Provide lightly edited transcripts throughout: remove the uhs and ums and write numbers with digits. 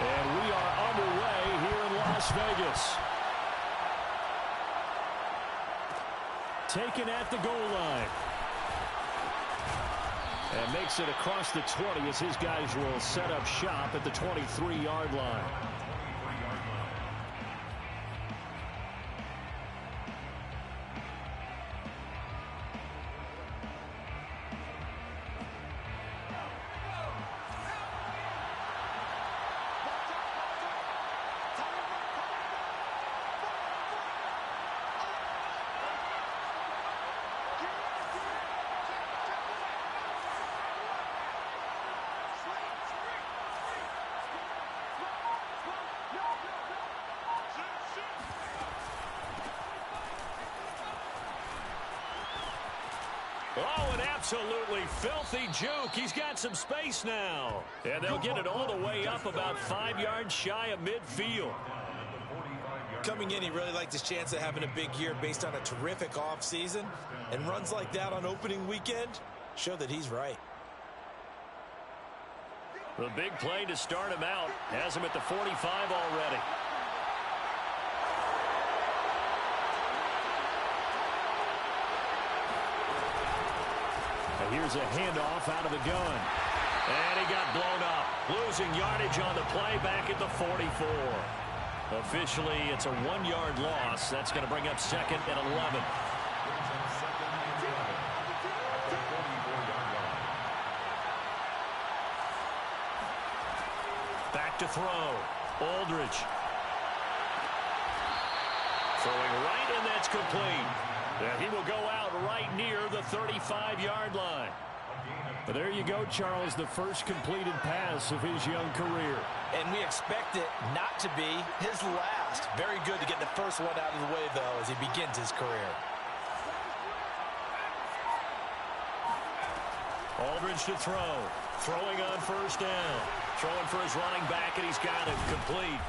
And we are underway here in Las Vegas. Taken at the goal line. And makes it across the 20 as his guys will set up shop at the 23-yard line. Oh, an absolutely filthy juke. He's got some space now. And they'll get it all the way up about 5 yards shy of midfield. Coming in, he really liked his chance of having a big year based on a terrific offseason. And runs like that on opening weekend show that he's right. The big play to start him out has him at the 45 already. Here's a handoff out of the gun. And he got blown up. Losing yardage on the play back at the 44. Officially, it's a 1-yard loss. That's going to bring up second and 11. Back to throw. Aldridge. Throwing right, and that's complete. And he will go out right near the 35-yard line. But there you go, Charles, the first completed pass of his young career. And we expect it not to be his last. Very good to get the first one out of the way, though, as he begins his career. Aldridge to throw. Throwing on first down. Throwing for his running back, and he's got it complete.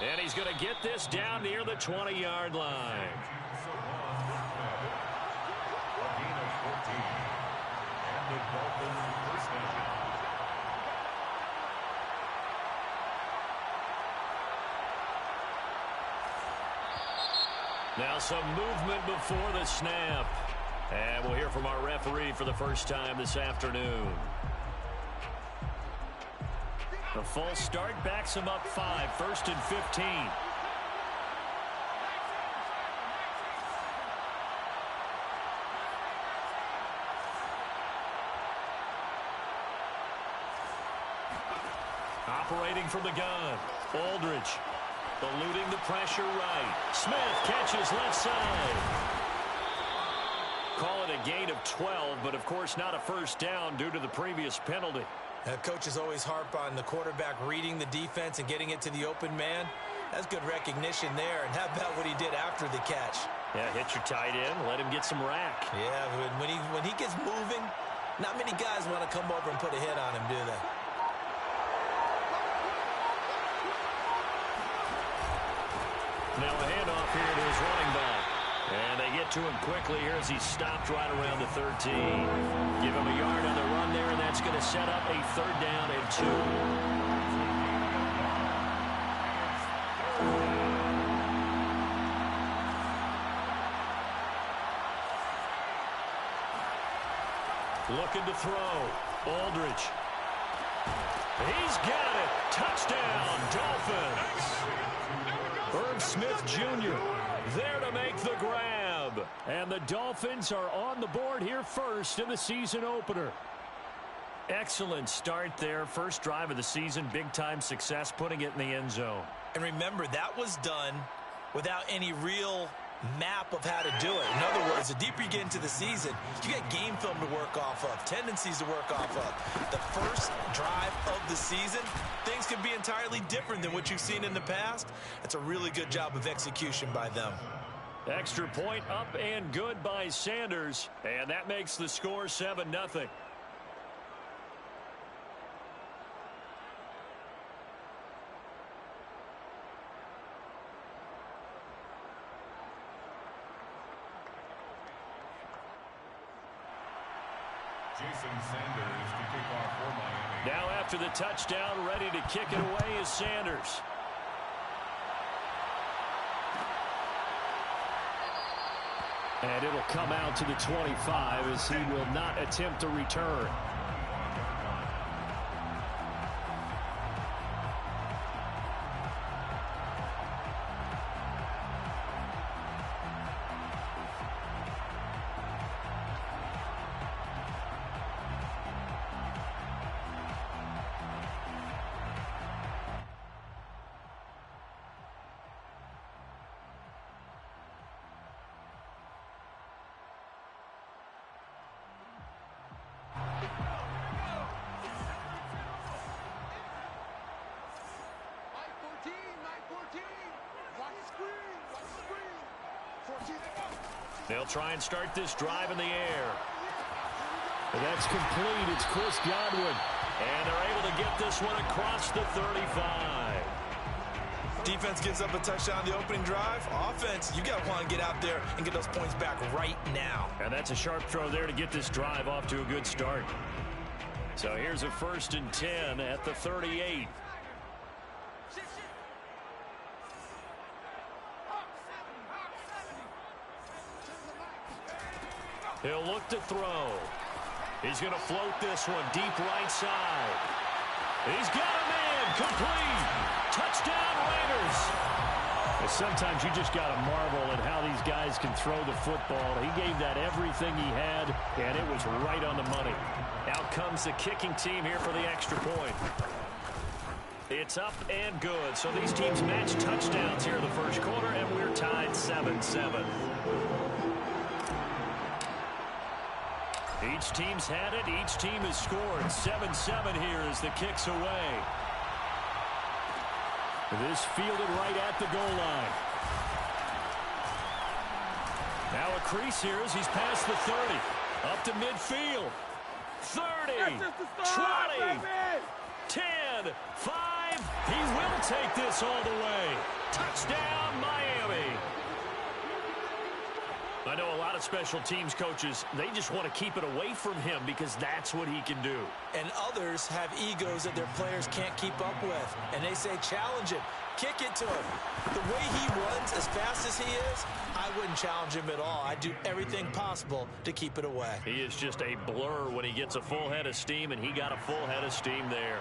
And he's going to get this down near the 20-yard line. Now some movement before the snap. And we'll hear from our referee for the first time this afternoon. The false start backs him up 5, 1st and 15. Operating from the gun. Aldridge. Eluding the pressure right. Smith catches left side. Call it a gain of 12, but of course not a first down due to the previous penalty. Coaches always harp on the quarterback reading the defense and getting it to the open man. That's good recognition there. And how about what he did after the catch? Yeah, hit your tight end, let him get some rack. Yeah, when he gets moving, not many guys want to come over and put a hit on him, do they? Now a handoff here to his running back. And they get to him quickly here as he stopped right around the 13. Give him a yard on the run there, and that's going to set up a 3rd down and 2. Looking to throw. Aldridge. He's got it. Touchdown, Dolphins. Irv Smith Jr. there to make the grab. And the Dolphins are on the board here first in the season opener. Excellent start there. First drive of the season. Big-time success putting it in the end zone. And remember, that was done without any real map of how to do it. In other words, the deeper you get into the season, you get game film to work off of, tendencies to work off of. The first drive of the season, things can be entirely different than what you've seen in the past. It's a really good job of execution by them. Extra point up and good by Sanders, and that makes the score 7-0. Jason Sanders to kick off for Miami. Now after the touchdown, ready to kick it away is Sanders. And it'll come out to the 25 as he will not attempt to return. They'll try and start this drive in the air. That's complete. It's Chris Godwin. And they're able to get this one across the 35. Defense gives up a touchdown the opening drive. Offense, you got to want to get out there and get those points back right now. And that's a sharp throw there to get this drive off to a good start. So here's a 1st and 10 at the 38. He'll look to throw. He's going to float this one deep right side. He's got a man. Complete. Touchdown Raiders. Well, sometimes you just got to marvel at how these guys can throw the football. He gave that everything he had, and it was right on the money. Out comes the kicking team here for the extra point. It's up and good. So these teams match touchdowns here in the first quarter, and we're tied 7-7. Each team's had it. Each team has scored. 7-7 here as the kick's away. This fielded right at the goal line. Now a crease here as he's past the 30. Up to midfield. 30, 20, 10, 5. He will take this all the way. Touchdown, Miami. I know a lot of special teams coaches, they just want to keep it away from him because that's what he can do. And others have egos that their players can't keep up with. And they say, challenge him. Kick it to him. The way he runs as fast as he is, I wouldn't challenge him at all. I'd do everything possible to keep it away. He is just a blur when he gets a full head of steam, and he got a full head of steam there.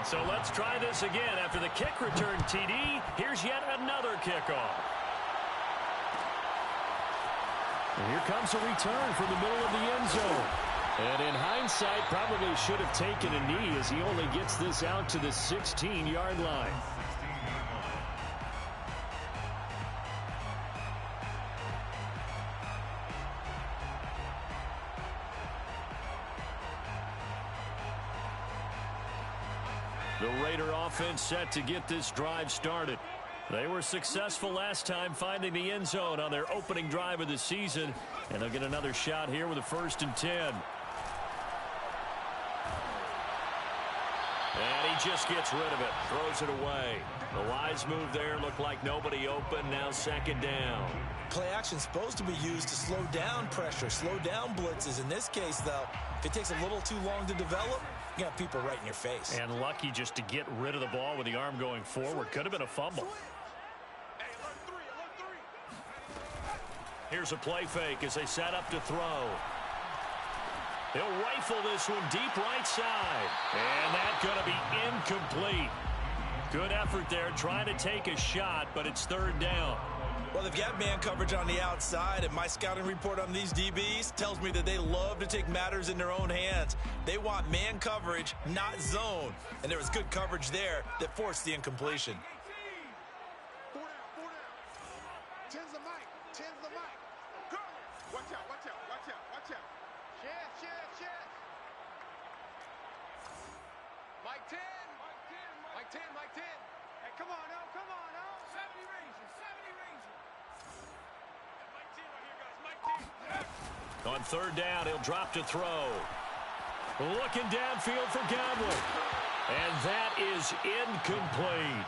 So let's try this again. After the kick return TD, here's yet another kickoff. And here comes a return from the middle of the end zone. And in hindsight, probably should have taken a knee as he only gets this out to the 16-yard line. The Raider offense set to get this drive started. They were successful last time finding the end zone on their opening drive of the season. And they'll get another shot here with a 1st and 10. And he just gets rid of it. Throws it away. The wise move there. Looked like nobody open. Now 2nd down. Play action supposed to be used to slow down pressure, slow down blitzes. In this case, though, if it takes a little too long to develop, you got people right in your face. And lucky just to get rid of the ball with the arm going forward. Could have been a fumble. Here's a play fake as they set up to throw. He'll rifle this one deep right side. And that's going to be incomplete. Good effort there trying to take a shot, but it's 3rd down. Well, they've got man coverage on the outside, and my scouting report on these DBs tells me that they love to take matters in their own hands. They want man coverage, not zone. And there was good coverage there that forced the incompletion. On 3rd down, he'll drop to throw. Looking downfield for Godwin. And that is incomplete.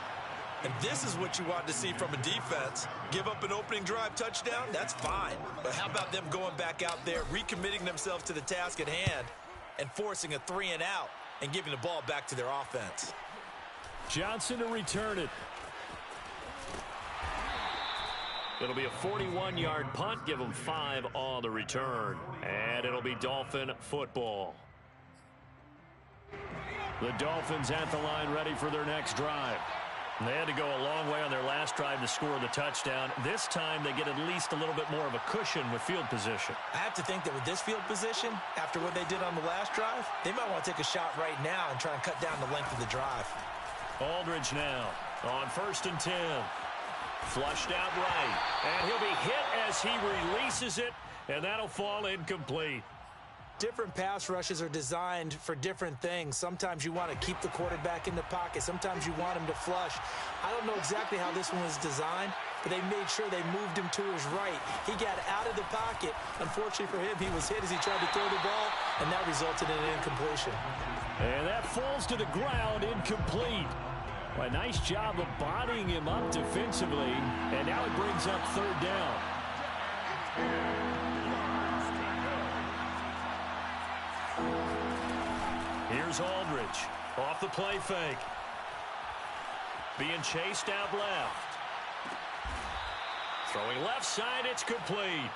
And this is what you want to see from a defense. Give up an opening drive touchdown, that's fine. But how about them going back out there, recommitting themselves to the task at hand, and forcing a 3-and-out and giving the ball back to their offense. Johnson to return it. It'll be a 41-yard punt. Give them 5 on the return. And it'll be Dolphin football. The Dolphins at the line ready for their next drive. They had to go a long way on their last drive to score the touchdown. This time they get at least a little bit more of a cushion with field position. I have to think that with this field position, after what they did on the last drive, they might want to take a shot right now and try and cut down the length of the drive. Aldridge now on 1st and 10. Flushed out right. And he'll be hit as he releases it, and that'll fall incomplete. Different pass rushes are designed for different things. Sometimes you want to keep the quarterback in the pocket. Sometimes you want him to flush. I don't know exactly how this one was designed, but they made sure they moved him to his right. He got out of the pocket. Unfortunately for him, he was hit as he tried to throw the ball, and that resulted in an incompletion. And that falls to the ground, incomplete. Well, a nice job of bodying him up defensively, and now it brings up 3rd down. Here's Aldridge off the play fake. Being chased out left. Throwing left side, it's complete.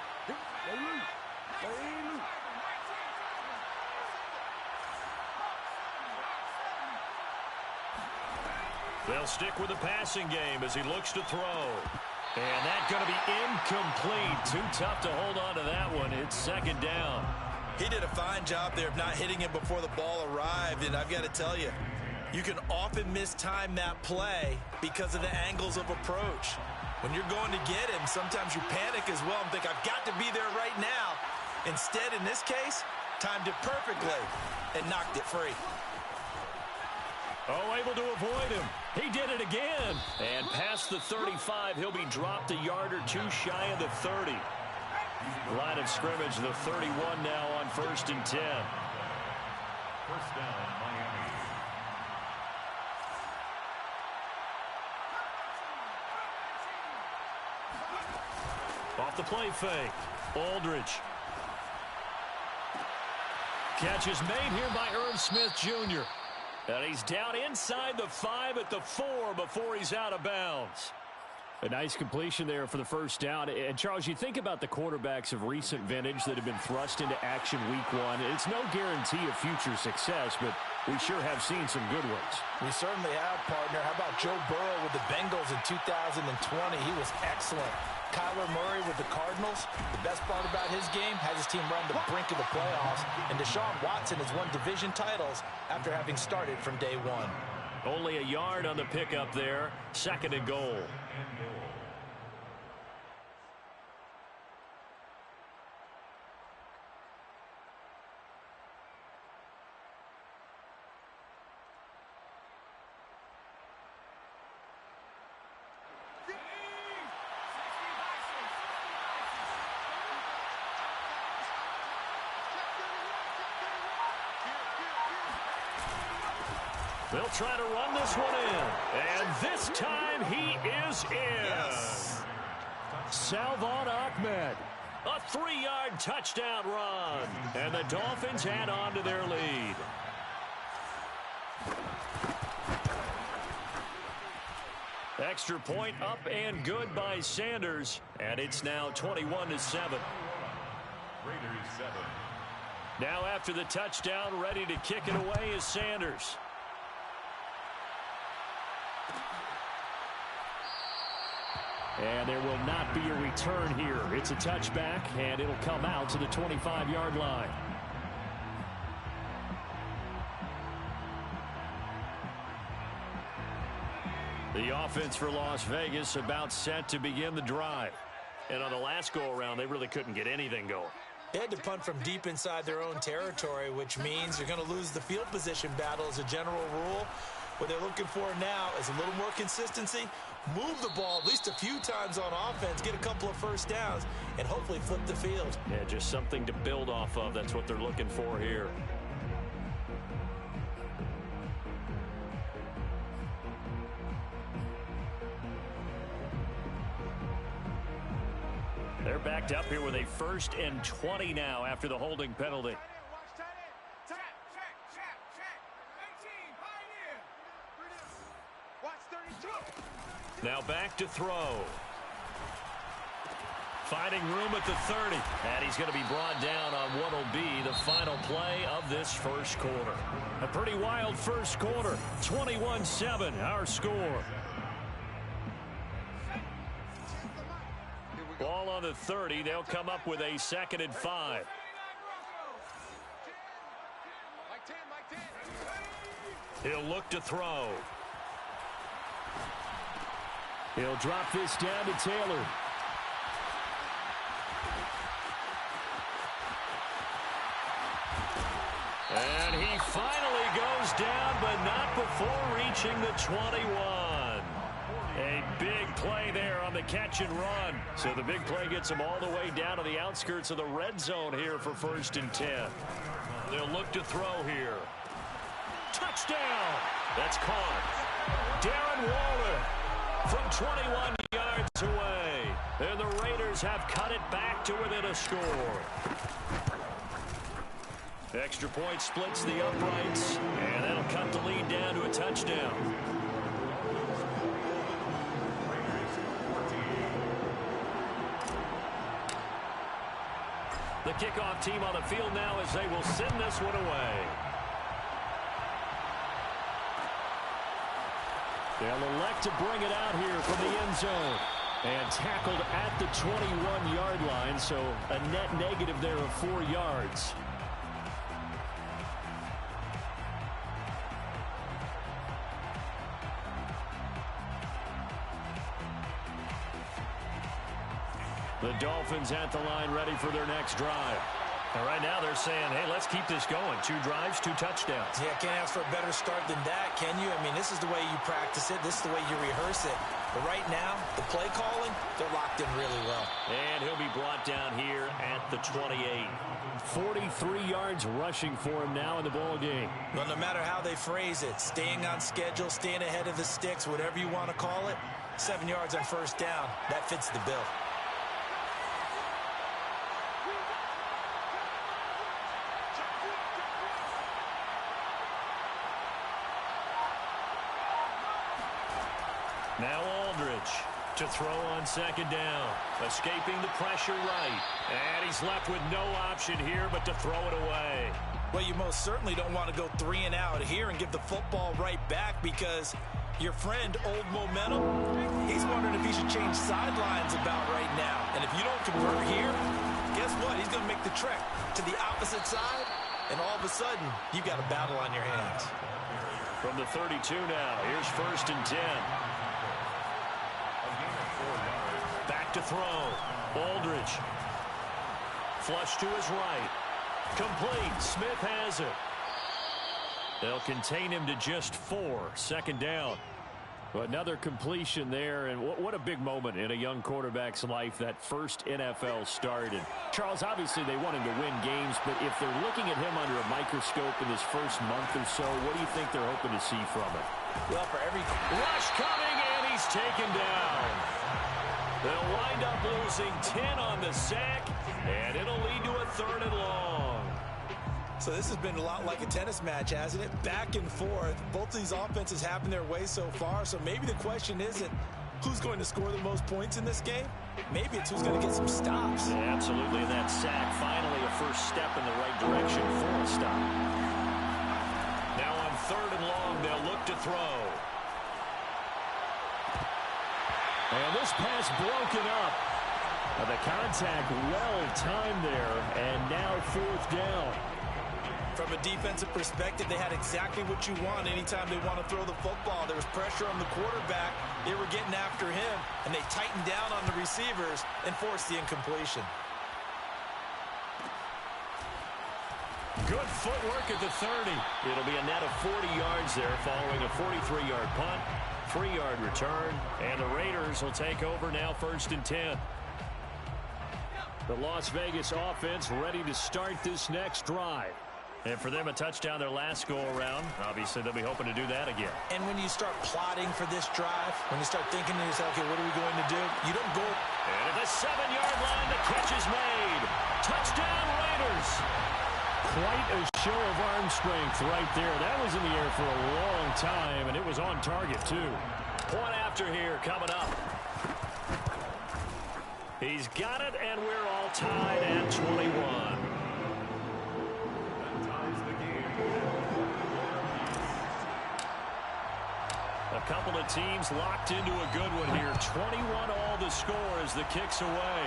They'll stick with the passing game as he looks to throw. And that's going to be incomplete. Too tough to hold on to that one. It's 2nd down. He did a fine job there of not hitting him before the ball arrived, and I've got to tell you, you can often mistime that play because of the angles of approach. When you're going to get him, sometimes you panic as well and think, I've got to be there right now. Instead, in this case, timed it perfectly and knocked it free. Oh, able to avoid him. He did it again. And past the 35, he'll be dropped a yard or 2 shy of the 30. Line of scrimmage, the 31 now on 1st and 10. 1st down, Miami. Off the play fake. Aldridge. Catch is made here by Irv Smith Jr. And he's down inside the 5 at the 4 before he's out of bounds. A nice completion there for the 1st down. And, Charles, you think about the quarterbacks of recent vintage that have been thrust into action week 1. It's no guarantee of future success, but we sure have seen some good ones. We certainly have, partner. How about Joe Burrow with the Bengals in 2020? He was excellent. Kyler Murray with the Cardinals. The best part about his game, has his team run the brink of the playoffs. And Deshaun Watson has won division titles after having started from day 1. Only a yard on the pickup there. 2nd and goal. They'll try to run this one in. And this time he is in. Yes. Salvon Ahmed. A 3-yard touchdown run. And the Dolphins add on to their lead. Extra point up and good by Sanders. And it's now 21-7. Raiders 7. Now after the touchdown, ready to kick it away is Sanders. And there will not be a return here. It's a touchback, and it'll come out to the 25-yard line. The offense for Las Vegas about set to begin the drive. And on the last go-around, they really couldn't get anything going. They had to punt from deep inside their own territory, which means you're going to lose the field position battle as a general rule. What they're looking for now is a little more consistency, move the ball at least a few times on offense, get a couple of 1st downs, and hopefully flip the field. Yeah, just something to build off of. That's what they're looking for here. They're backed up here with a 1st and 20 now after the holding penalty. Now back to throw. Finding room at the 30. And he's going to be brought down on what will be the final play of this first quarter. A pretty wild first quarter. 21-7, our score. Ball on the 30. They'll come up with a 2nd and 5. He'll look to throw. He'll drop this down to Taylor. And he finally goes down, but not before reaching the 21. A big play there on the catch and run. So the big play gets him all the way down to the outskirts of the red zone here for 1st and 10. They'll look to throw here. Touchdown! That's caught. Darren Waller from 21 yards away. And the Raiders have cut it back to within a score. Extra point splits the uprights, and that'll cut the lead down to a touchdown. The kickoff team on the field now as they will send this one away. They'll elect to bring it out here from the end zone. And tackled at the 21-yard line, so a net negative there of 4 yards. The Dolphins at the line ready for their next drive. And right now they're saying, hey, let's keep this going. 2 drives, 2 touchdowns. Yeah, can't ask for a better start than that, can you? I mean, this is the way you practice it. This is the way you rehearse it. But right now, the play calling, they're locked in really well. And he'll be brought down here at the 28. 43 yards rushing for him now in the ball game. Well, no matter how they phrase it, staying on schedule, staying ahead of the sticks, whatever you want to call it, 7 yards on 1st down, that fits the bill. Now Aldridge to throw on 2nd down. Escaping the pressure right. And he's left with no option here but to throw it away. Well, you most certainly don't want to go 3 and out here and give the football right back because your friend, Old Momentum, he's wondering if he should change sidelines about right now. And if you don't convert here, guess what? He's going to make the trek to the opposite side, and all of a sudden, you've got a battle on your hands. From the 32 now, here's 1st and 10. Back to throw. Aldridge. Flush to his right. Complete. Smith has it. They'll contain him to just 4. 2nd down. Another completion there, and what a big moment in a young quarterback's life, that first NFL start. And Charles, obviously they want him to win games, but if they're looking at him under a microscope in his first month or so, what do you think they're hoping to see from it? Well, for every rush coming, and he's taken down. They'll wind up losing 10 on the sack, and it'll lead to a 3rd and long. So this has been a lot like a tennis match, hasn't it? Back and forth. Both of these offenses having their way so far, so maybe the question isn't who's going to score the most points in this game. Maybe it's who's going to get some stops. Yeah, absolutely. That sack, finally a first step in the right direction for a stop. Now on 3rd and long, they'll look to throw. And this pass broken up. The contact well timed there, and now 4th down. From a defensive perspective, they had exactly what you want anytime they want to throw the football. There was pressure on the quarterback. They were getting after him, and they tightened down on the receivers and forced the incompletion. Good footwork at the 30. It'll be a net of 40 yards there following a 43-yard punt, 3-yard return, and the Raiders will take over now 1st and 10. The Las Vegas offense ready to start this next drive. And for them, a touchdown their last go-around. Obviously, they'll be hoping to do that again. And when you start plotting for this drive, when you start thinking to yourself, okay, what are we going to do? You don't go. And at the 7-yard line, the catch is made. Touchdown, Raiders. Quite a show of arm strength right there. That was in the air for a long time, and it was on target, too. Point after here coming up. He's got it, and we're all tied at 21. A couple of teams locked into a good one here. 21 all the score as the kick's away.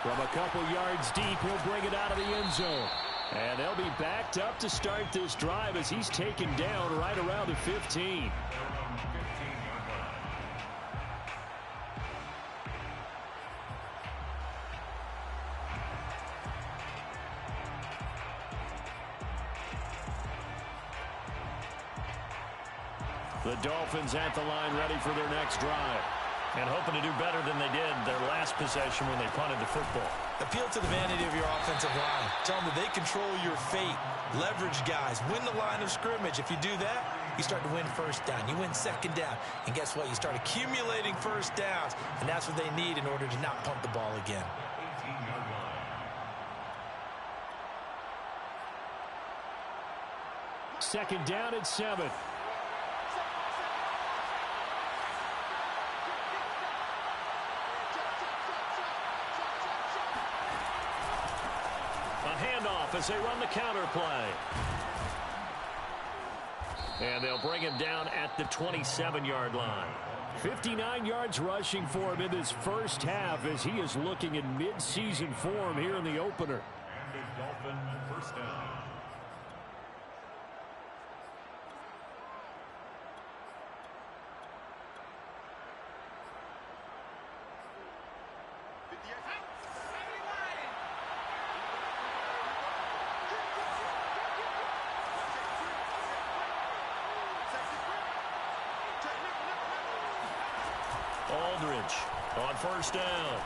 From a couple yards deep, he'll bring it out of the end zone. And they'll be backed up to start this drive as he's taken down right around the 15. The Dolphins at the line ready for their next drive. And hoping to do better than they did their last possession when they punted the football. Appeal to the vanity of your offensive line. Tell them that they control your fate. Leverage guys. Win the line of scrimmage. If you do that, you start to win first down. You win second down. And guess what? You start accumulating first downs. And that's what they need in order to not punt the ball again. Second down at 7. Handoff as they run the counter play. And they'll bring him down at the 27-yard line. 59 yards rushing for him in this first half as he is looking in mid-season form here in the opener. Dolphin first down. Aldridge on first down.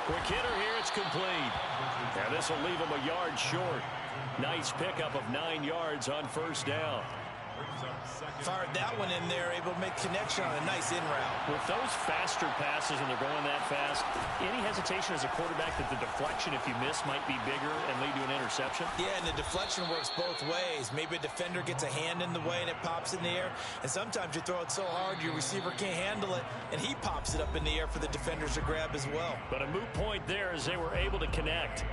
Quick hitter here, it's complete. Now this will leave him a yard short. Nice pickup of 9 yards on first down. Fired that one in there, able to make connection on a nice in route. With those faster passes and they're going that fast, any hesitation as a quarterback that the deflection, if you miss, might be bigger and lead to an interception? Yeah, and the deflection works both ways. Maybe a defender gets a hand in the way and it pops in the air. And sometimes you throw it so hard your receiver can't handle it, and he pops it up in the air for the defenders to grab as well. But a moot point there as they were able to connect.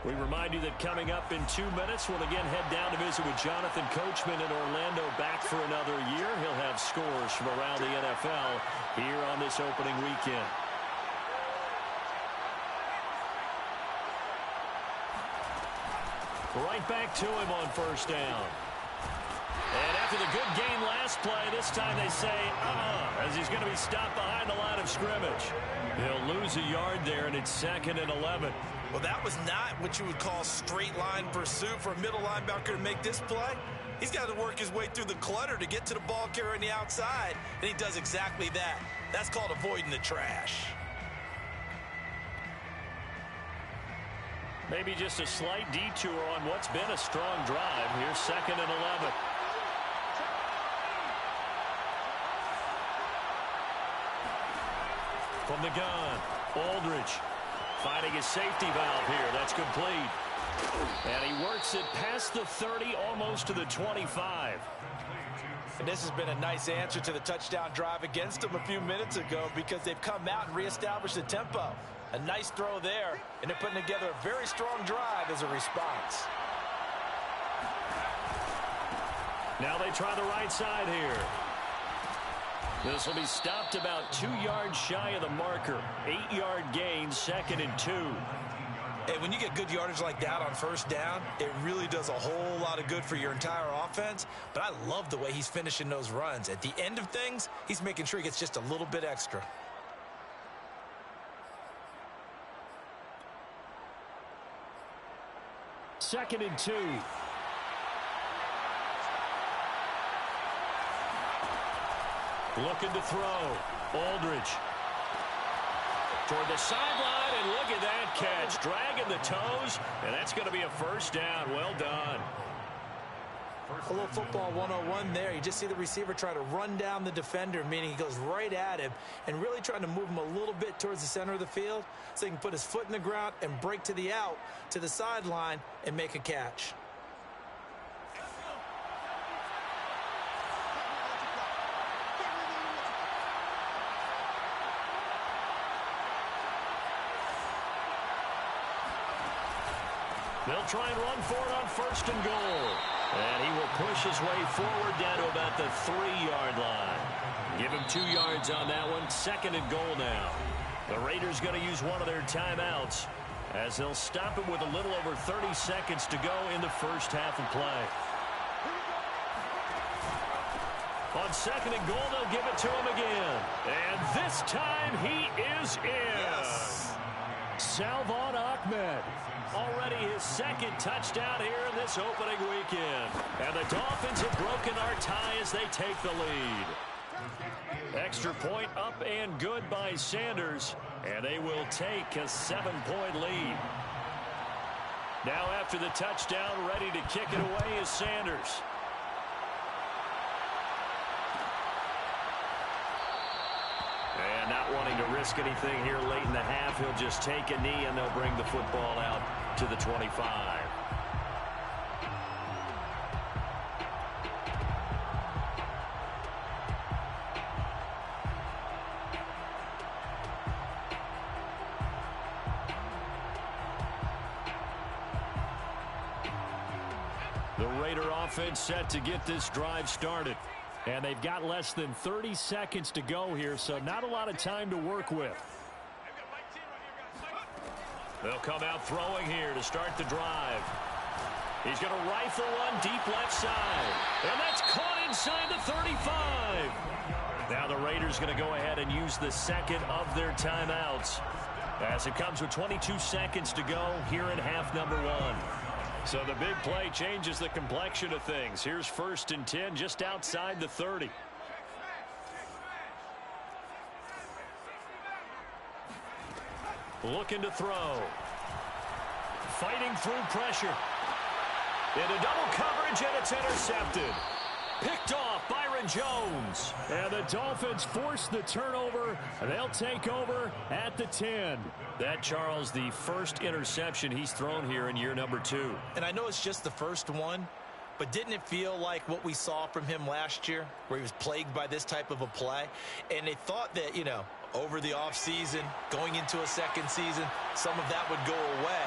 We remind you that coming up in 2 minutes, we'll again head down to visit with Jonathan Coachman in Orlando, back for another year. He'll have scores from around the NFL here on this opening weekend. Right back to him on first down. And after the good gain last play, this time they say, as he's going to be stopped behind the line of scrimmage. He'll lose a yard there, and it's 2nd and 11. Well, that was not what you would call straight line pursuit for a middle linebacker to make this play. He's got to work his way through the clutter to get to the ball carrier on the outside, and he does exactly that. That's called avoiding the trash. Maybe just a slight detour on what's been a strong drive. Here's 2nd and 11. From the gun, Aldridge finding his safety valve here. That's complete. And he works it past the 30, almost to the 25. And this has been a nice answer to the touchdown drive against them a few minutes ago because they've come out and reestablished the tempo. A nice throw there, and they're putting together a very strong drive as a response. Now they try the right side here. This will be stopped about 2 yards shy of the marker. 8-yard gain, 2nd and 2. Hey, when you get good yardage like that on first down, it really does a whole lot of good for your entire offense. But I love the way he's finishing those runs. At the end of things, he's making sure he gets just a little bit extra. Second and 2. Looking to throw. Aldridge. Toward the sideline, and look at that catch. Dragging the toes, and that's going to be a first down. Well done. A little football 101 there. You just see the receiver try to run down the defender, meaning he goes right at him and really trying to move him a little bit towards the center of the field so he can put his foot in the ground and break to the out, to the sideline, and make a catch. They'll try and run for it on 1st and goal. And he will push his way forward down to about the 3-yard line. Give him 2 yards on that one. 2nd and goal now. The Raiders going to use one of their timeouts as they'll stop it with a little over 30 seconds to go in the first half of play. On 2nd and goal, they'll give it to him again. And this time he is in. Yes. Salvon Ahmed. Already his 2nd touchdown here in this opening weekend. And the Dolphins have broken our tie as they take the lead. Extra point up and good by Sanders. And they will take a 7-point lead. Now after the touchdown, ready to kick it away is Sanders. And not wanting to risk anything here late in the half, he'll just take a knee and they'll bring the football out to the 25. The Raider offense set to get this drive started. And they've got less than 30 seconds to go here, so not a lot of time to work with. They'll come out throwing here to start the drive. He's going to rifle one deep left side. And that's caught inside the 35. Now the Raiders going to go ahead and use the 2nd of their timeouts as it comes with 22 seconds to go here in half number 1. So the big play changes the complexion of things. Here's 1st and 10 just outside the 30. Looking to throw. Fighting through pressure. Into double coverage, and it's intercepted. Picked off Byron Jones. And the Dolphins force the turnover. They'll take over at the 10. That, Charles, the first interception he's thrown here in year number 2. And I know it's just the first one, but didn't it feel like what we saw from him last year, where he was plagued by this type of a play? And they thought that, you know, over the offseason, going into a 2nd season, some of that would go away.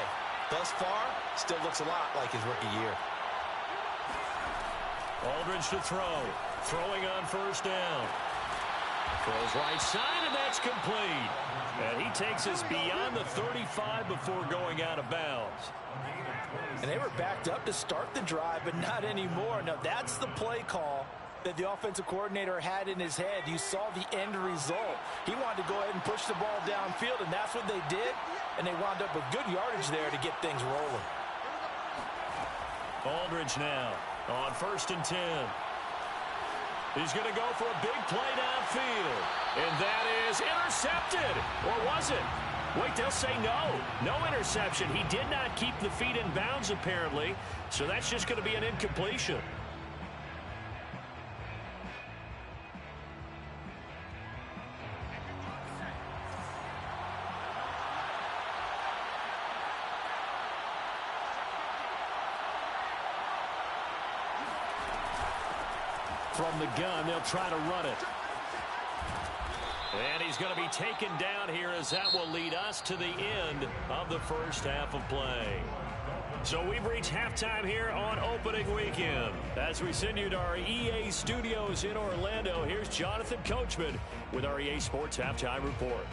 Thus far, still looks a lot like his rookie year. Aldridge to throw. Throwing on 1st down. Throws right side, and that's complete. And he takes us beyond the 35 before going out of bounds. And they were backed up to start the drive, but not anymore. Now, that's the play call that the offensive coordinator had in his head. You saw the end result. He wanted to go ahead and push the ball downfield, and that's what they did. And they wound up with good yardage there to get things rolling. Aldridge now on 1st and 10. He's going to go for a big play downfield. And that is intercepted. Or was it? Wait, they'll say no. No interception. He did not keep the feet in bounds, apparently. So that's just going to be an incompletion. From the gun, they'll try to run it. And he's going to be taken down here as that will lead us to the end of the first half of play. So we've reached halftime here on opening weekend. As we send you to our EA studios in Orlando, here's Jonathan Coachman with our EA Sports Halftime Report.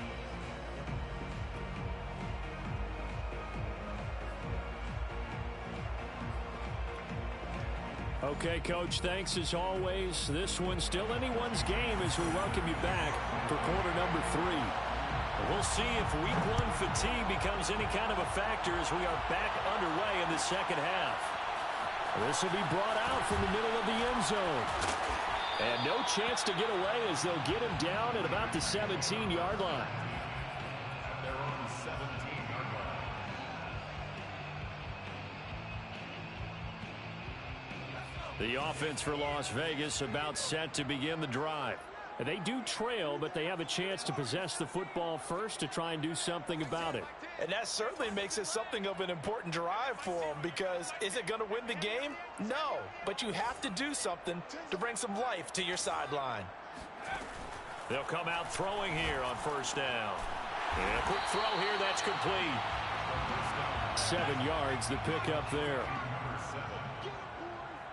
Okay, Coach, thanks as always. This one's still anyone's game as we welcome you back for quarter number 3. We'll see if week 1 fatigue becomes any kind of a factor as we are back underway in the second half. This will be brought out from the middle of the end zone. And no chance to get away as they'll get him down at about the 17-yard line. They're on the 17-yard line. The offense for Las Vegas about set to begin the drive. They do trail, but they have a chance to possess the football first to try and do something about it. And that certainly makes it something of an important drive for them, because is it going to win the game? No, but you have to do something to bring some life to your sideline. They'll come out throwing here on first down. And a quick throw here, that's complete. 7 yards, the pickup there.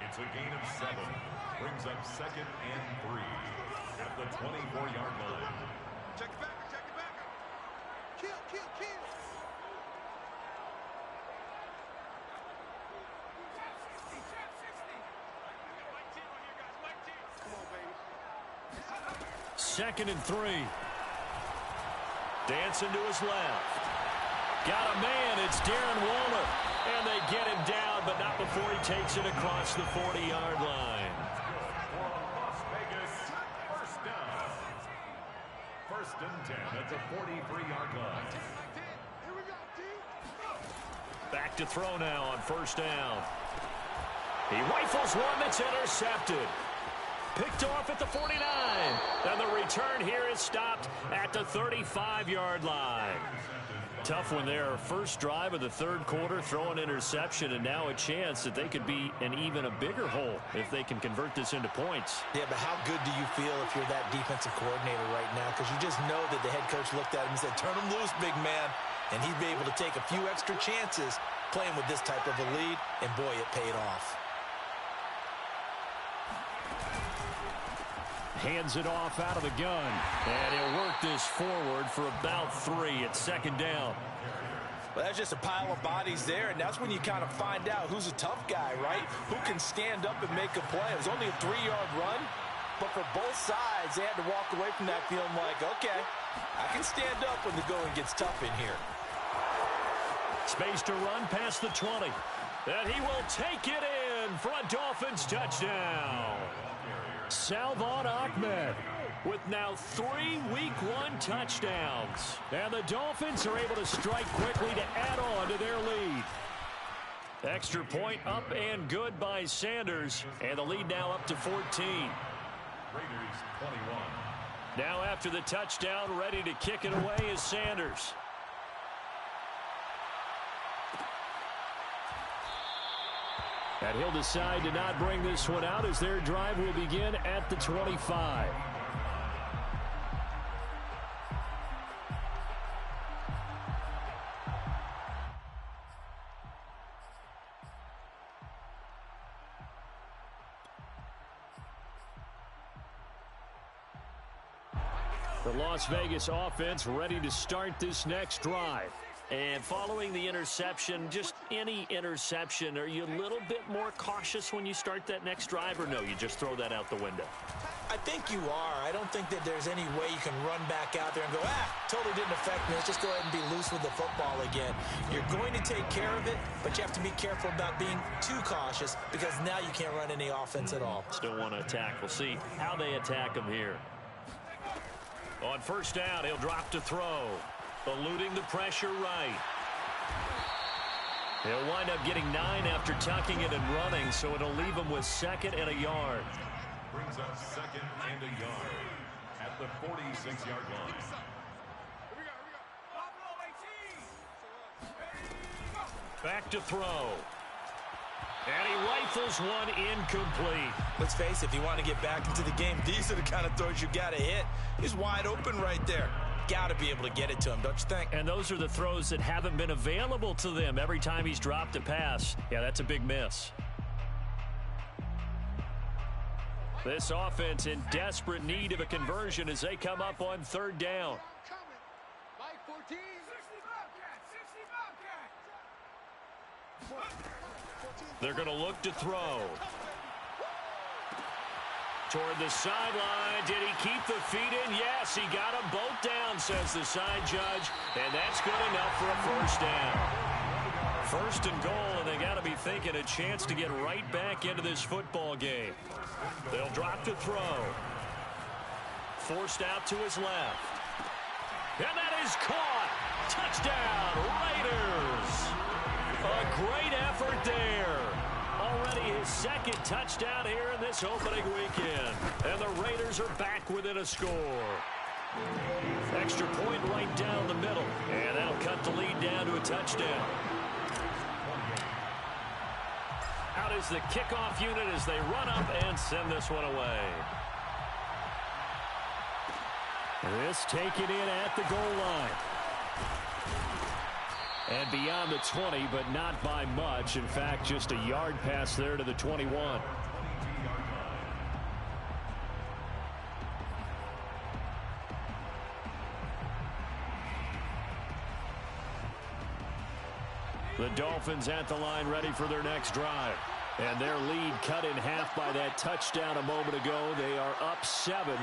It's a gain of 7. Brings up 2nd and 3 at the 24-yard line. Check it back, check it back. Kill. Come on, baby. 2nd and 3. Dancing to his left. Got a man, it's Darren Waller. And they get him down, but not before he takes it across the 40-yard line. Las Vegas, first down. 1st and 10 at the 43-yard line. Here we go, team. Back to throw now on first down. He rifles one that's intercepted. Picked off at the 49. And the return here is stopped at the 35-yard line. Tough one there. First drive of the 3rd quarter, throw an interception, and now a chance that they could be in even a bigger hole if they can convert this into points. Yeah, but how good do you feel if you're that defensive coordinator right now? Because you just know that the head coach looked at him and said, turn him loose, big man. And he'd be able to take a few extra chances playing with this type of a lead, and boy, it paid off. Hands it off out of the gun. And he'll work this forward for about 3 at 2nd down. Well, that's just a pile of bodies there, and that's when you kind of find out who's a tough guy, right? Who can stand up and make a play. It was only a 3-yard run, but for both sides, they had to walk away from that feeling like, okay, I can stand up when the going gets tough in here. Space to run past the 20. And he will take it in for a Dolphins touchdown. Salvon Ahmed with now 3 Week 1 touchdowns. And the Dolphins are able to strike quickly to add on to their lead. Extra point up and good by Sanders. And the lead now up to 14. Raiders 21. Now after the touchdown, ready to kick it away is Sanders. And he'll decide to not bring this one out as their drive will begin at the 25. The Las Vegas offense ready to start this next drive. And following the interception, just any interception, are you a little bit more cautious when you start that next drive, or no, you just throw that out the window? I think you are. I don't think that there's any way you can run back out there and go, totally didn't affect me. Let's just go ahead and be loose with the football again. You're going to take care of it, but you have to be careful about being too cautious, because now you can't run any offense at all. Still want to attack. We'll see how they attack them here. On first down, he'll drop to throw. Eluding the pressure right. He'll wind up getting 9 after tucking it and running, so it'll leave him with 2nd and a yard. Brings up 2nd and a yard at the 46-yard line. Back to throw. And he rifles one incomplete. Let's face it, if you want to get back into the game, these are the kind of throws you got to hit. He's wide open right there. Got to be able to get it to him, don't you think? And those are the throws that haven't been available to them every time he's dropped a pass. Yeah, that's a big miss. This offense in desperate need of a conversion as they come up on 3rd down. They're going to look to throw. Toward the sideline. Did he keep the feet in? Yes, he got them both down, says the side judge. And that's good enough for a first down. 1st and goal, and they got to be thinking a chance to get right back into this football game. They'll drop to throw. Forced out to his left. And that is caught. Touchdown, Raiders. A great effort there. Already his second touchdown here in this opening weekend. And the Raiders are back within a score. Extra point right down the middle. And that'll cut the lead down to a touchdown. Out is the kickoff unit as they run up and send this one away. This taken in at the goal line. And beyond the 20, but not by much. In fact, just a yard pass there to the 21. The Dolphins at the line ready for their next drive. And their lead cut in half by that touchdown a moment ago. They are up 7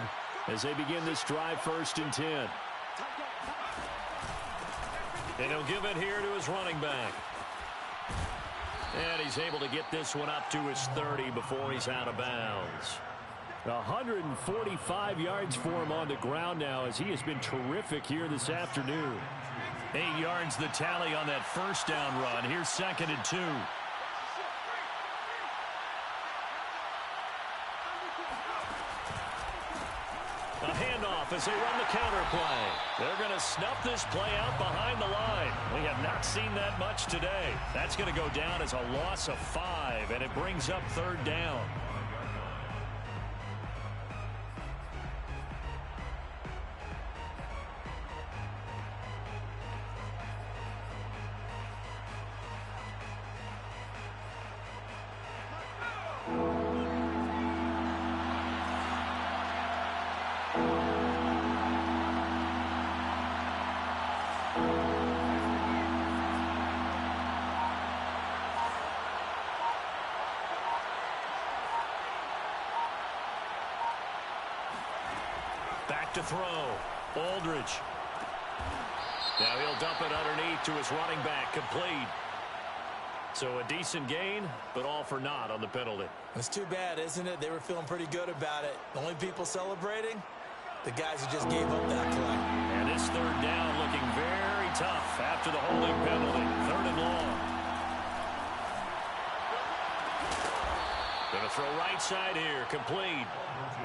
as they begin this drive 1st and 10. And he'll give it here to his running back. And he's able to get this one up to his 30 before he's out of bounds. 145 yards for him on the ground now as he has been terrific here this afternoon. 8 yards the tally on that first down run. Here's 2nd and 2. A handoff as they run the counter play. They're going to snuff this play out behind the line. We have not seen that much today. That's going to go down as a loss of 5, and it brings up 3rd down. Back to throw. Aldridge. Now he'll dump it underneath to his running back. Complete. So a decent gain, but all for naught on the penalty. It's too bad, isn't it? They were feeling pretty good about it. The only people celebrating, the guys who just gave up that play. And this 3rd down looking very tough after the holding penalty. 3rd and long. Going to throw right side here. Complete.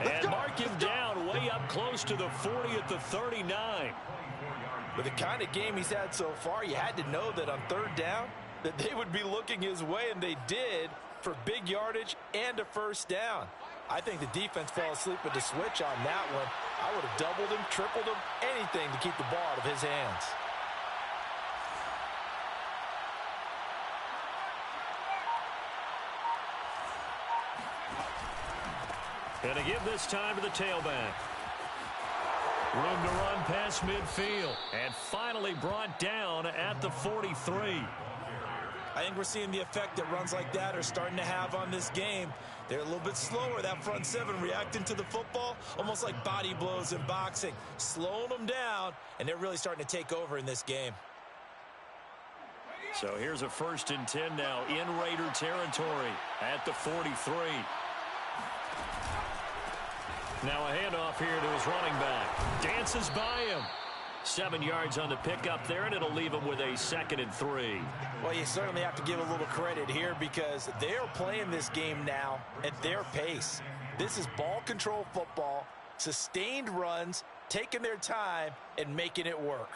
And mark him down way up close to the 40 at the 39. With the kind of game he's had so far, you had to know that on 3rd down that they would be looking his way, and they did, for big yardage and a 1st down. I think the defense fell asleep with the switch on that one. I would have doubled him, tripled him, anything to keep the ball out of his hands. And to give this time to the tailback. Room to run past midfield. And finally brought down at the 43. I think we're seeing the effect that runs like that are starting to have on this game. They're a little bit slower, that front 7 reacting to the football, almost like body blows in boxing, slowing them down, and they're really starting to take over in this game. So here's a 1st and 10 now in Raider territory at the 43. Now a handoff here to his running back. Dances by him. 7 yards on the pickup there, and it'll leave him with a 2nd and 3. Well, you certainly have to give a little credit here because they're playing this game now at their pace. This is ball control football, sustained runs, taking their time, and making it work.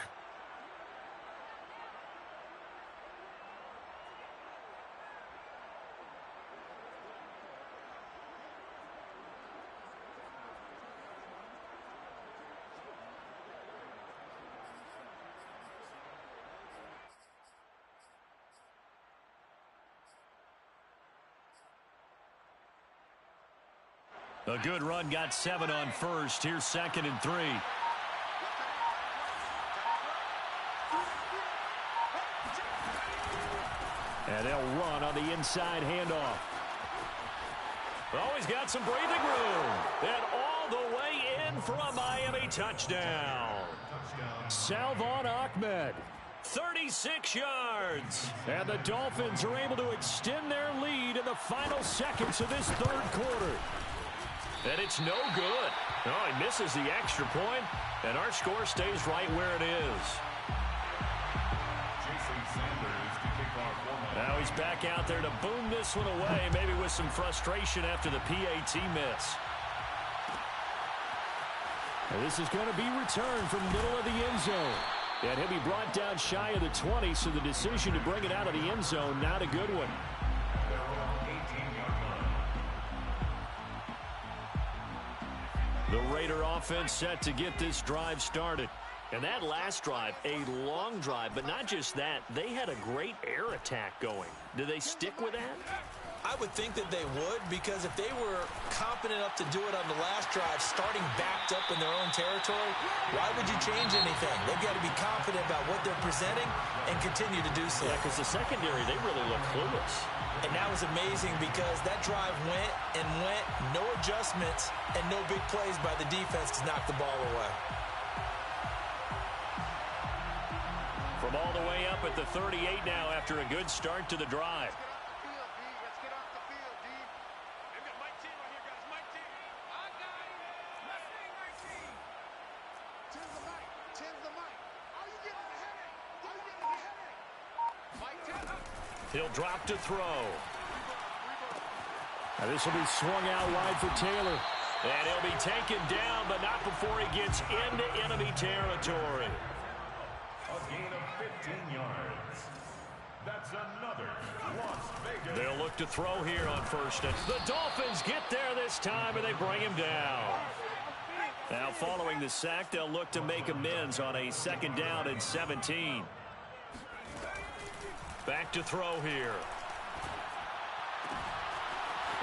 A good run, got 7 on 1st. Here's 2nd and 3. And they'll run on the inside handoff. Oh, he's got some breathing room. And all the way in for a Miami touchdown. Salvon Ahmed, 36 yards. And the Dolphins are able to extend their lead in the final seconds of this 3rd quarter. And it's no good. Oh, he misses the extra point, and our score stays right where it is. Jason Sanders to kick off one. Now he's back out there to boom this one away, maybe with some frustration after the PAT miss. And this is going to be returned from the middle of the end zone. And he'll be brought down shy of the 20, so the decision to bring it out of the end zone, not a good one. The Raider offense set to get this drive started. And that last drive, a long drive, but not just that. They had a great air attack going. Do they stick with that? I would think that they would, because if they were confident enough to do it on the last drive, starting backed up in their own territory, why would you change anything? They've got to be confident about what they're presenting and continue to do so. Yeah, because the secondary, they really look clueless. And that was amazing because that drive went and went, no adjustments, and no big plays by the defense to knock the ball away. From all the way up at the 38 now after a good start to the drive. Let's get off the field, D. They've got Mike T right here, guys. Mike T. I got him. Let's see Mike T. Tens the mic. Tens the mic. Are you getting a headache? Are you getting a headache? Mike T. He'll drop to throw. Now this will be swung out wide for Taylor. And he'll be taken down, but not before he gets into enemy territory. A gain of 15 yards. That's another Las Vegas. They'll look to throw here on first. And the Dolphins get there this time, and they bring him down. Now following the sack, they'll look to make amends on a second down and 17. Back to throw here.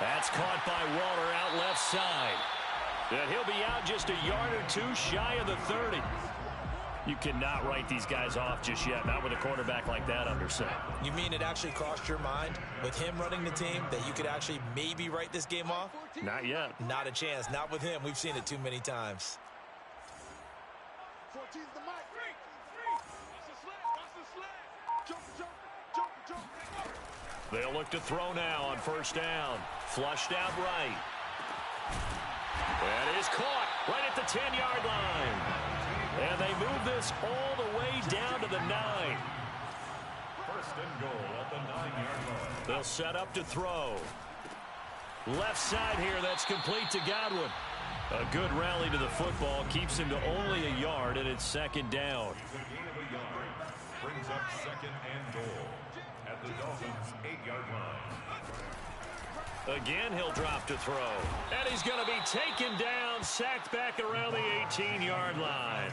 That's caught by Waller out left side. And he'll be out just a yard or two shy of the 30. You cannot write these guys off just yet, not with a quarterback like that under center. You mean it actually crossed your mind with him running the team that you could actually maybe write this game off? Not yet. Not a chance. Not with him. We've seen it too many times. 14's the mic. Watch the sled. Watch the sled. Jump, jump, jump, jump. They'll look to throw now on first down. Flushed out right. That is caught right at the 10-yard line. And they move this all the way down to the 9. First and goal at the 9-yard line. They'll set up to throw. Left side here, that's complete to Godwin. A good rally to the football keeps him to only a yard, and it's second down. The gain of a yard brings up second and goal at the Dolphins' 8-yard line. Again, he'll drop to throw. And he's going to be taken down, sacked back around the 18-yard line.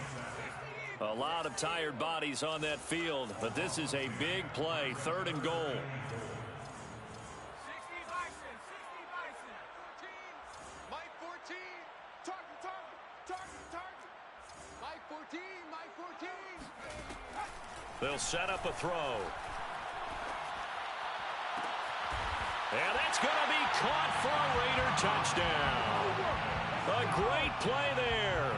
A lot of tired bodies on that field, but this is a big play, third and goal. 60 Bison, 60 Bison. 14, Mike 14. Target, target, target, target. Mike 14, Mike 14. They'll set up a throw. And that's going to be caught for a Raider touchdown. A great play there.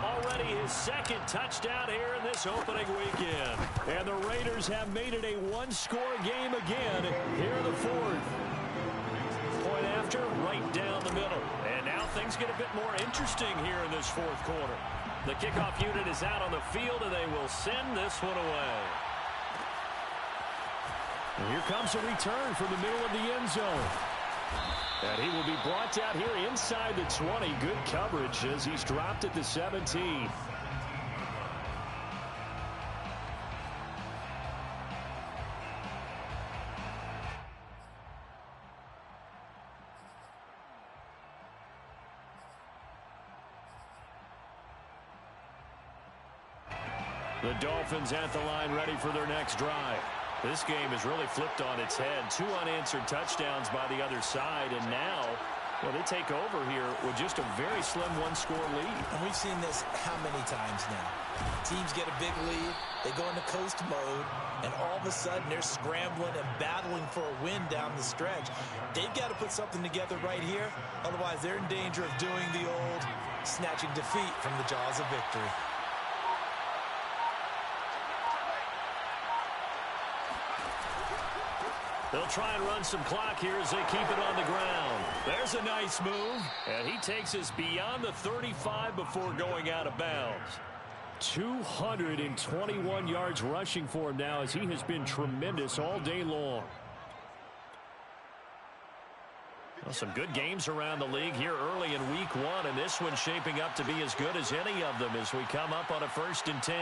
Already his second touchdown here in this opening weekend. And the Raiders have made it a one-score game again here in the fourth. Point after, right down the middle. And now things get a bit more interesting here in this fourth quarter. The kickoff unit is out on the field, and they will send this one away. And here comes a return from the middle of the end zone. And he will be brought out here inside the 20. Good coverage as he's dropped at the 17. The Dolphins at the line ready for their next drive. This game has really flipped on its head. 2 unanswered touchdowns by the other side, and now, well, they take over here with just a very slim one-score lead. And we've seen this how many times now? Teams get a big lead, they go into coast mode, and all of a sudden they're scrambling and battling for a win down the stretch. They've got to put something together right here, otherwise they're in danger of doing the old snatching defeat from the jaws of victory. They'll try and run some clock here as they keep it on the ground. There's a nice move, and he takes us beyond the 35 before going out of bounds. 221 yards rushing for him now as he has been tremendous all day long. Well, some good games around the league here early in week 1, and this one's shaping up to be as good as any of them as we come up on a 1st and 10.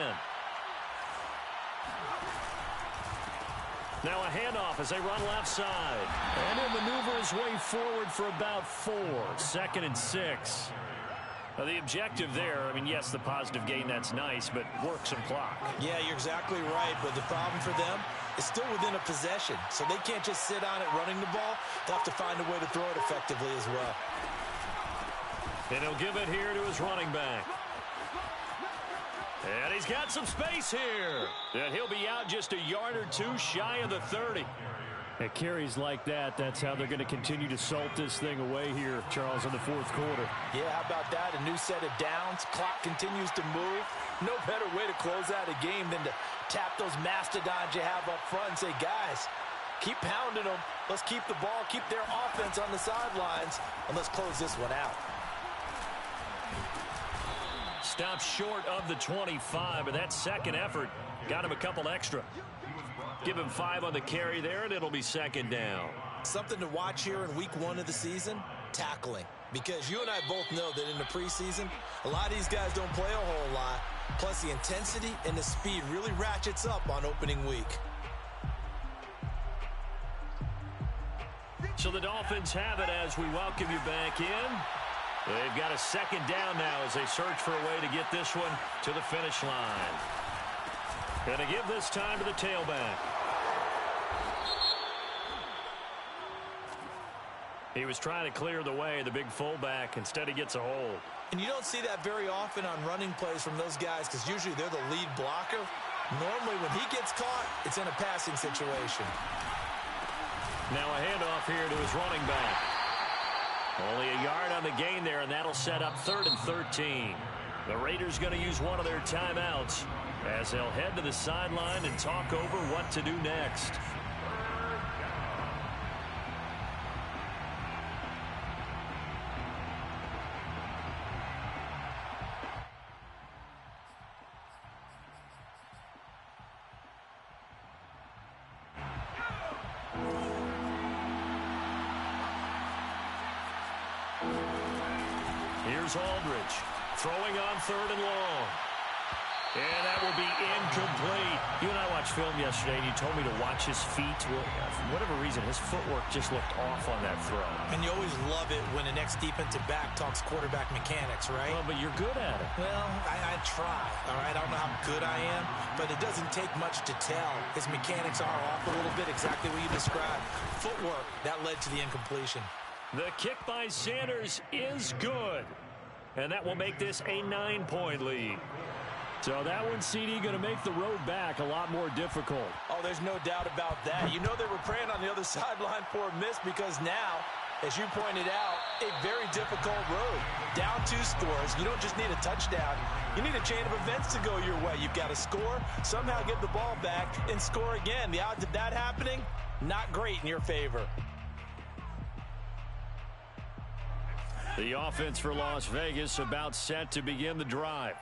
Now a handoff as they run left side. And he'll maneuver his way forward for about 4. 2nd and 6. Now the objective there, I mean, yes, the positive gain, that's nice, but work some clock. Yeah, you're exactly right, but the problem for them is still within a possession, so they can't just sit on it running the ball. They'll have to find a way to throw it effectively as well. And he'll give it here to his running back. And he's got some space here. And he'll be out just a yard or 2 shy of the 30. At carries like that, that's how they're going to continue to salt this thing away here, Charles, in the 4th quarter. Yeah, how about that? A new set of downs. Clock continues to move. No better way to close out a game than to tap those mastodons you have up front and say, guys, keep pounding them. Let's keep the ball, keep their offense on the sidelines, and let's close this one out. Stopped short of the 25, but that second effort got him a couple extra. Give him 5 on the carry there, and it'll be 2nd down. Something to watch here in week 1 of the season, tackling. Because you and I both know that in the preseason, a lot of these guys don't play a whole lot. Plus, the intensity and the speed really ratchets up on opening week. So the Dolphins have it as we welcome you back in. They've got a 2nd down now as they search for a way to get this one to the finish line. Going to give this time to the tailback. He was trying to clear the way, the big fullback. Instead, he gets a hold. And you don't see that very often on running plays from those guys because usually they're the lead blocker. Normally, when he gets caught, it's in a passing situation. Now a handoff here to his running back. Only a yard on the gain there, and that'll set up 3rd and 13. The Raiders going to use one of their timeouts as they'll head to the sideline and talk over what to do next. Here's Aldridge throwing on 3rd and long. And that will be incomplete. You and I watched film yesterday, and you told me to watch his feet. Well, for whatever reason, his footwork just looked off on that throw. And you always love it when the next defensive back talks quarterback mechanics, right? Well, but you're good at it. Well, I try, all right? I don't know how good I am, but it doesn't take much to tell. His mechanics are off a little bit, exactly what you described. Footwork, that led to the incompletion. The kick by Sanders is good. And that will make this a 9-point lead. So that one, CD, going to make the road back a lot more difficult. Oh, there's no doubt about that. You know they were praying on the other sideline for a miss because now, as you pointed out, a very difficult road. Down 2 scores. You don't just need a touchdown. You need a chain of events to go your way. You've got to score, somehow get the ball back, and score again. The odds of that happening, not great in your favor. The offense for Las Vegas about set to begin the drive.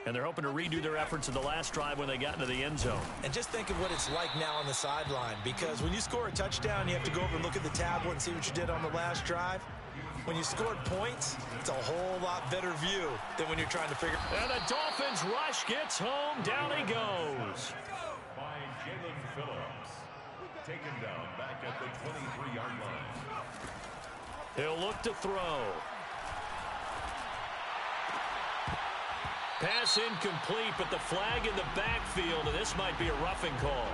And they're hoping to redo their efforts in the last drive when they got into the end zone. And just think of what it's like now on the sideline, because when you score a touchdown, you have to go over and look at the tablet and see what you did on the last drive. When you scored points, it's a whole lot better view than when you're trying to figure. And the Dolphins rush gets home. Down he goes. By Jalen Phillips. Taken down back at the 23-yard line. He'll look to throw. Pass incomplete, but the flag in the backfield, and this might be a roughing call.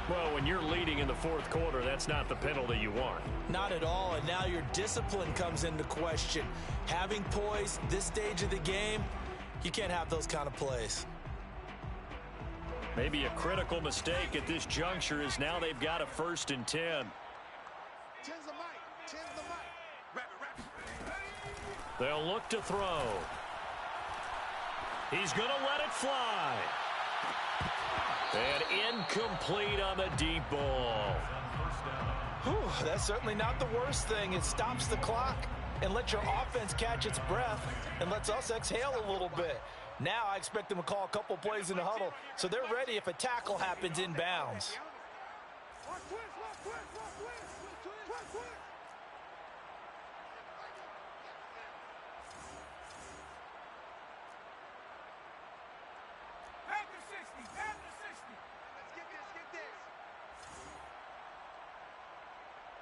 Well, when you're leading in the 4th quarter, that's not the penalty you want. Not at all, and now your discipline comes into question. Having poise this stage of the game, you can't have those kind of plays. Maybe a critical mistake at this juncture is now they've got a 1st and 10. 10's the mic. 10's the mic. Wrap it. They'll look to throw. He's going to let it fly. And incomplete on the deep ball. Whew, that's certainly not the worst thing. It stops the clock and lets your offense catch its breath and lets us exhale a little bit. Now I expect them to call a couple plays in the huddle, so they're ready if a tackle happens inbounds.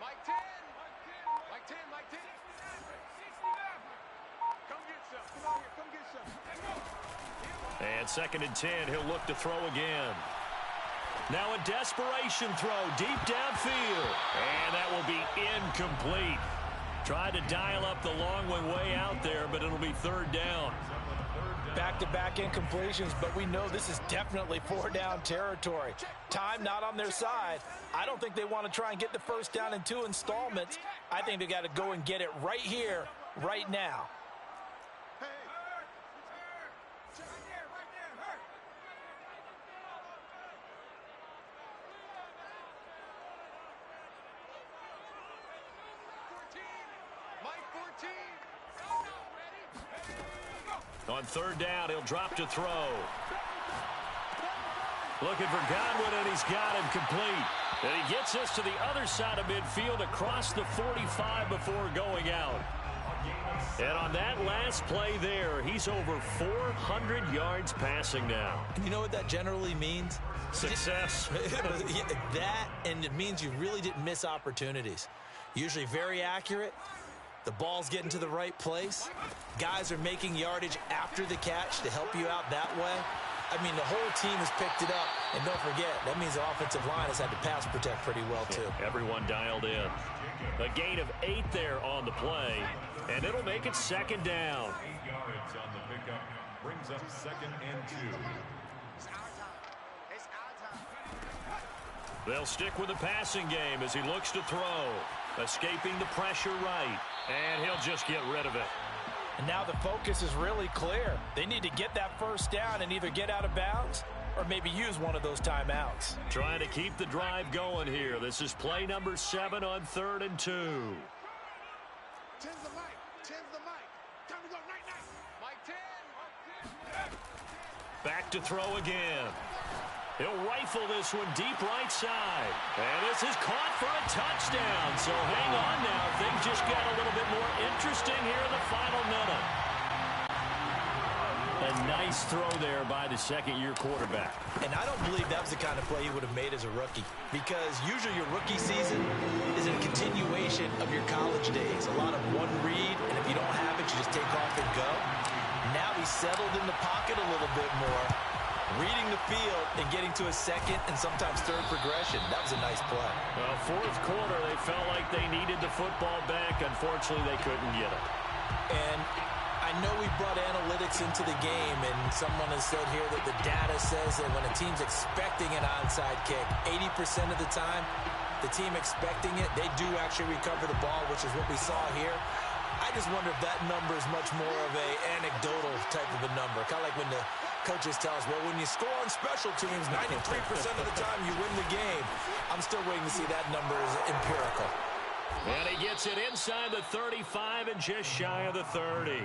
Mike 10. Mike 10, Mike 10. Come get some. Come out here, come get some. And 2nd and 10, he'll look to throw again. Now a desperation throw deep downfield. And that will be incomplete. Tried to dial up the long one way out there, but it'll be 3rd down. Back-to-back incompletions, but we know this is definitely 4-down territory. Time not on their side. I don't think they want to try and get the 1st down in 2 installments. I think they got to go and get it right here, right now. On 3rd down, he'll drop to throw. Looking for Godwin, and he's got him complete. And he gets us to the other side of midfield across the 45 before going out. And on that last play there, he's over 400 yards passing now. You know what that generally means? Success. That, and it means you really didn't miss opportunities. Usually very accurate. The ball's getting to the right place. Guys are making yardage after the catch to help you out that way. I mean, the whole team has picked it up. And don't forget, that means the offensive line has had to pass protect pretty well, too. Everyone dialed in. A gain of 8 there on the play, and it'll make it 2nd down. 8 yards on the pickup brings up 2nd and 2. It's our time. It's our time. They'll stick with the passing game as he looks to throw. Escaping the pressure right, and he'll just get rid of it. And now the focus is really clear. They need to get that 1st down and either get out of bounds or maybe use one of those timeouts. Trying to keep the drive going here. This is play number 7 on 3rd and 2. 10's the mic. 10's the mic. Time to go. Night, night. Mike 10. Back to throw again. He'll rifle this one deep right side. And this is caught for a touchdown. So hang on now. Things just got a little bit more interesting here in the final minute. A nice throw there by the 2nd-year quarterback. And I don't believe that was the kind of play he would have made as a rookie. Because usually your rookie season is a continuation of your college days. A lot of one read, and if you don't have it, you just take off and go. Now he's settled in the pocket a little bit more. Reading the field and getting to a 2nd and sometimes 3rd progression. That was a nice play. Well, 4th quarter, they felt like they needed the football back. Unfortunately, they couldn't get it. And I know we brought analytics into the game, and someone has said here that the data says that when a team's expecting an onside kick, 80% of the time, the team expecting it, they do actually recover the ball, which is what we saw here. I just wonder if that number is much more of a anecdotal type of a number. Kind of like when the coaches tell us, well, when you score on special teams, 93% of the time you win the game. I'm still waiting to see that number is empirical. And he gets it inside the 35 and just shy of the 30.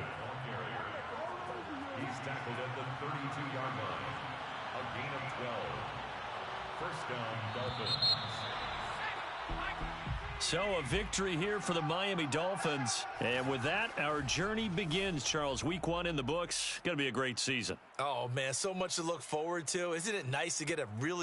He's tackled at the 32-yard line. A gain of 12. 1st down, Dolphins. So a victory here for the Miami Dolphins. And with that, our journey begins, Charles. Week 1 in the books. Going to be a great season. Oh, man, so much to look forward to. Isn't it nice to get a really